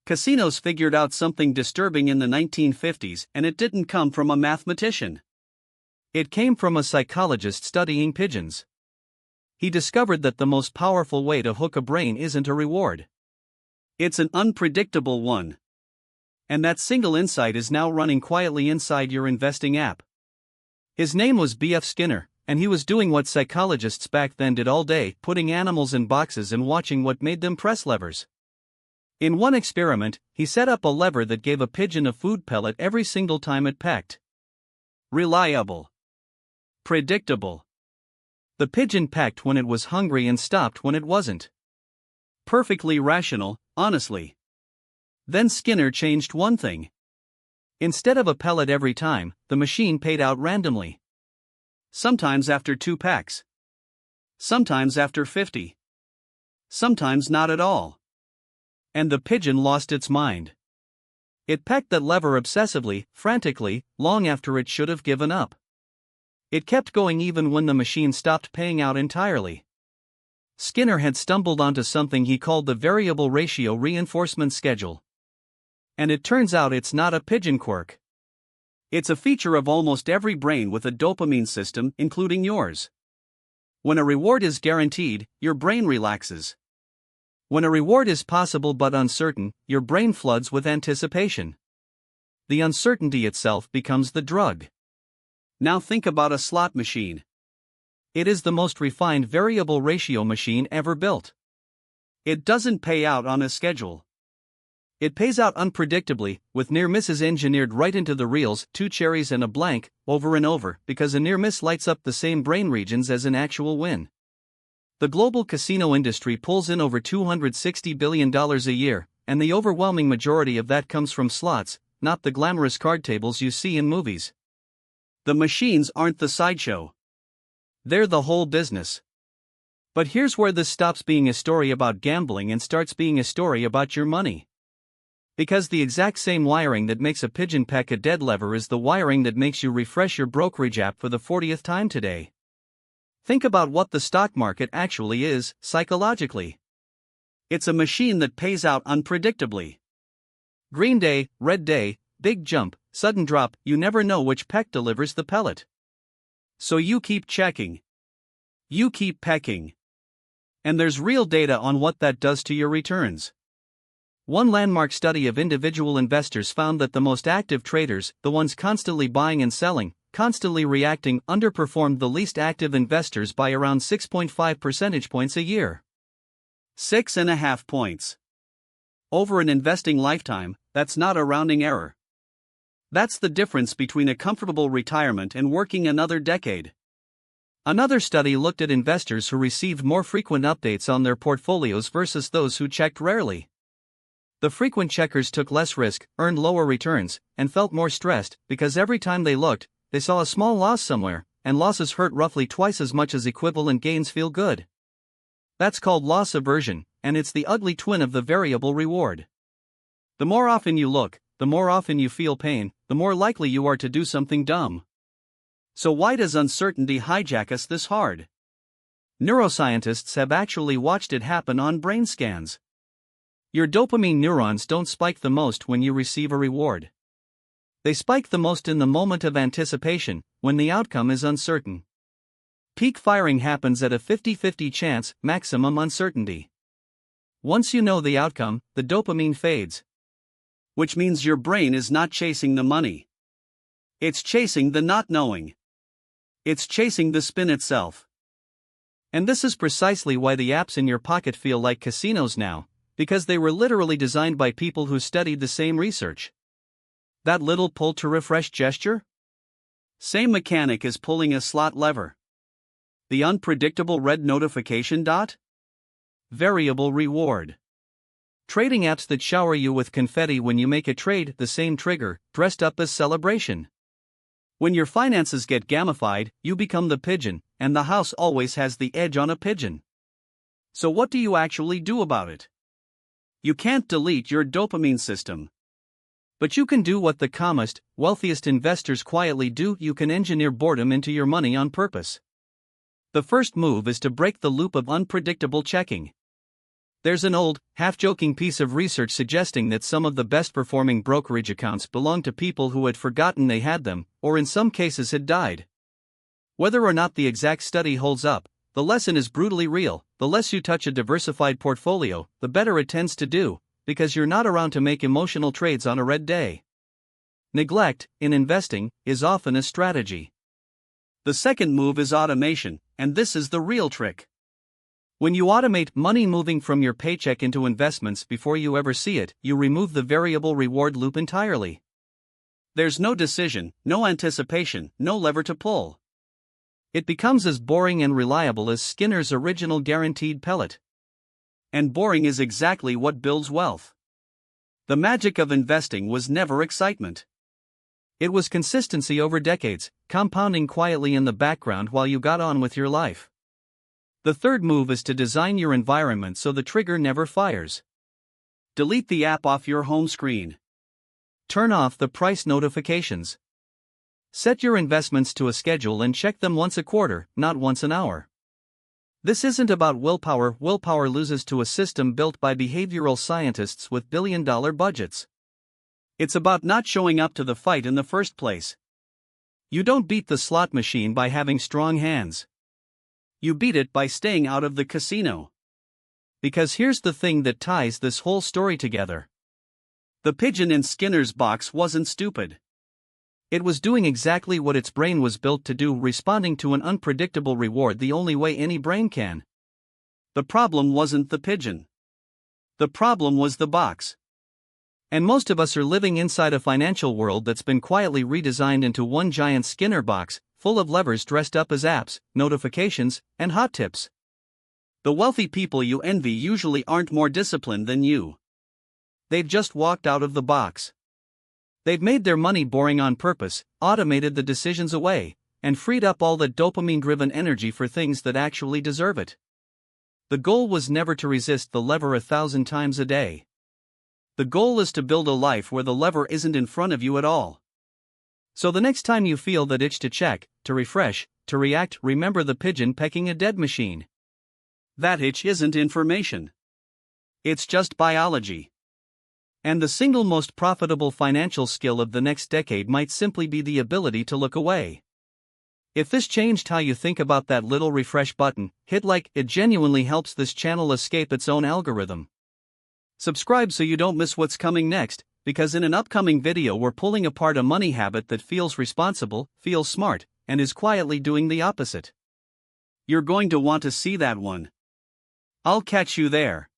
Casinos figured out something disturbing in the 1950s, and it didn't come from a mathematician. It came from a psychologist studying pigeons. He discovered that the most powerful way to hook a brain isn't a reward. It's an unpredictable one. And that single insight is now running quietly inside your investing app. His name was B.F. Skinner, and he was doing what psychologists back then did all day, putting animals in boxes and watching what made them press levers. In one experiment, he set up a lever that gave a pigeon a food pellet every single time it pecked. Reliable. Predictable. The pigeon pecked when it was hungry and stopped when it wasn't. Perfectly rational, honestly. Then Skinner changed one thing. Instead of a pellet every time, the machine paid out randomly. Sometimes after 2 pecks. Sometimes after 50. Sometimes not at all. And the pigeon lost its mind. It pecked that lever obsessively, frantically, long after it should have given up. It kept going even when the machine stopped paying out entirely. Skinner had stumbled onto something he called the variable ratio reinforcement schedule. And it turns out it's not a pigeon quirk. It's a feature of almost every brain with a dopamine system, including yours. When a reward is guaranteed, your brain relaxes. When a reward is possible but uncertain, your brain floods with anticipation. The uncertainty itself becomes the drug. Now think about a slot machine. It is the most refined variable ratio machine ever built. It doesn't pay out on a schedule. It pays out unpredictably, with near misses engineered right into the reels, 2 cherries and a blank, over and over, because a near miss lights up the same brain regions as an actual win. The global casino industry pulls in over $260 billion a year, and the overwhelming majority of that comes from slots, not the glamorous card tables you see in movies. The machines aren't the sideshow. They're the whole business. But here's where this stops being a story about gambling and starts being a story about your money. Because the exact same wiring that makes a pigeon peck a dead lever is the wiring that makes you refresh your brokerage app for the 40th time today. Think about what the stock market actually is, psychologically. It's a machine that pays out unpredictably. Green day, red day, big jump, sudden drop, you never know which peck delivers the pellet. So you keep checking. You keep pecking. And there's real data on what that does to your returns. One landmark study of individual investors found that the most active traders, the ones constantly buying and selling, constantly reacting, underperformed the least active investors by around 6.5 percentage points a year. 6.5 points. Over an investing lifetime, that's not a rounding error. That's the difference between a comfortable retirement and working another decade. Another study looked at investors who received more frequent updates on their portfolios versus those who checked rarely. The frequent checkers took less risk, earned lower returns, and felt more stressed because every time they looked, they saw a small loss somewhere, and losses hurt roughly twice as much as equivalent gains feel good. That's called loss aversion, and it's the ugly twin of the variable reward. The more often you look, the more often you feel pain, the more likely you are to do something dumb. So why does uncertainty hijack us this hard? Neuroscientists have actually watched it happen on brain scans. Your dopamine neurons don't spike the most when you receive a reward. They spike the most in the moment of anticipation, when the outcome is uncertain. Peak firing happens at a 50-50 chance, maximum uncertainty. Once you know the outcome, the dopamine fades. Which means your brain is not chasing the money. It's chasing the not knowing. It's chasing the spin itself. And this is precisely why the apps in your pocket feel like casinos now, because they were literally designed by people who studied the same research. That little pull to refresh gesture? Same mechanic as pulling a slot lever. The unpredictable red notification dot? Variable reward. Trading apps that shower you with confetti when you make a trade, the same trigger, dressed up as celebration. When your finances get gamified, you become the pigeon, and the house always has the edge on a pigeon. So what do you actually do about it? You can't delete your dopamine system. But you can do what the calmest, wealthiest investors quietly do: you can engineer boredom into your money on purpose. The first move is to break the loop of unpredictable checking. There's an old, half-joking piece of research suggesting that some of the best-performing brokerage accounts belong to people who had forgotten they had them, or in some cases had died. Whether or not the exact study holds up, the lesson is brutally real. The less you touch a diversified portfolio, the better it tends to do, because you're not around to make emotional trades on a red day. Neglect, in investing, is often a strategy. The second move is automation, and this is the real trick. When you automate money moving from your paycheck into investments before you ever see it, you remove the variable reward loop entirely. There's no decision, no anticipation, no lever to pull. It becomes as boring and reliable as Skinner's original guaranteed pellet. And boring is exactly what builds wealth. The magic of investing was never excitement. It was consistency over decades, compounding quietly in the background while you got on with your life. The third move is to design your environment so the trigger never fires. Delete the app off your home screen. Turn off the price notifications. Set your investments to a schedule and check them once a quarter, not once an hour. This isn't about willpower. Willpower loses to a system built by behavioral scientists with billion-dollar budgets. It's about not showing up to the fight in the first place. You don't beat the slot machine by having strong hands. You beat it by staying out of the casino. Because here's the thing that ties this whole story together. The pigeon in Skinner's box wasn't stupid. It was doing exactly what its brain was built to do, responding to an unpredictable reward the only way any brain can. The problem wasn't the pigeon. The problem was the box. And most of us are living inside a financial world that's been quietly redesigned into one giant Skinner box, full of levers dressed up as apps, notifications, and hot tips. The wealthy people you envy usually aren't more disciplined than you. They've just walked out of the box. They've made their money boring on purpose, automated the decisions away, and freed up all the dopamine-driven energy for things that actually deserve it. The goal was never to resist the lever 1,000 times a day. The goal is to build a life where the lever isn't in front of you at all. So the next time you feel that itch to check, to refresh, to react, remember the pigeon pecking a dead machine. That itch isn't information. It's just biology. And the single most profitable financial skill of the next decade might simply be the ability to look away. If this changed how you think about that little refresh button, hit like. It genuinely helps this channel escape its own algorithm. Subscribe so you don't miss what's coming next, because in an upcoming video we're pulling apart a money habit that feels responsible, feels smart, and is quietly doing the opposite. You're going to want to see that one. I'll catch you there.